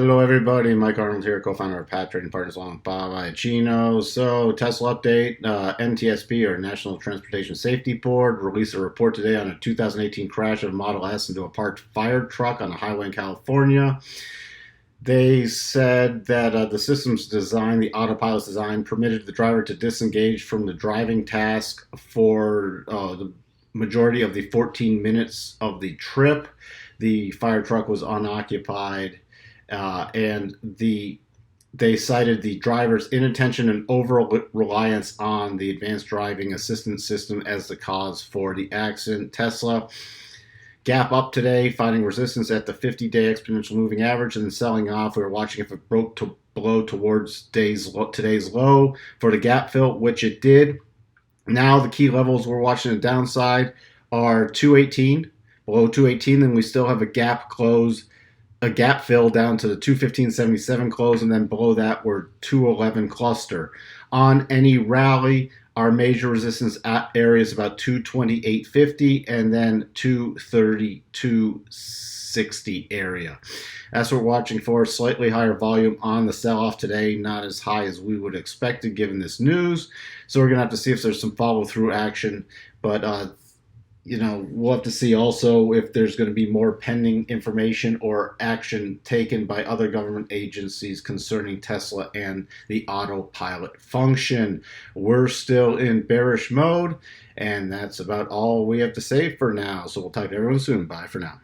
Hello everybody, Mike Arnold here, co-founder of Pat Trading Partners along with Bob Iacchino. So Tesla update, NTSB or National Transportation Safety Board released a report today on a 2018 crash of Model S into a parked fire truck on a highway in California. They said that the system's design, the autopilot's design, permitted the driver to disengage from the driving task for the majority of the 14 minutes of the trip. The fire truck was unoccupied. And they cited the driver's inattention and over reliance on the advanced driving assistance system as the cause for the accident. Tesla gap up today, finding resistance at the 50-day exponential moving average and then selling off. We were watching if it broke to below towards today's low for the gap fill, which it did. Now the key levels we're watching the downside are 218, below 218, then we still have a gap close. A gap fill down to the 215.77 close, and then below that we're 211 cluster. On any rally, our major resistance area is about 228.50 and then 232.60 area. That's what we're watching for. Slightly higher volume on the sell-off today, not as high as we would expect given this news. So we're going to have to see if there's some follow-through action, but we'll have to see also if there's going to be more pending information or action taken by other government agencies concerning Tesla and the autopilot function. We're still in bearish mode, and that's about all we have to say for now. So we'll talk to everyone soon. Bye for now.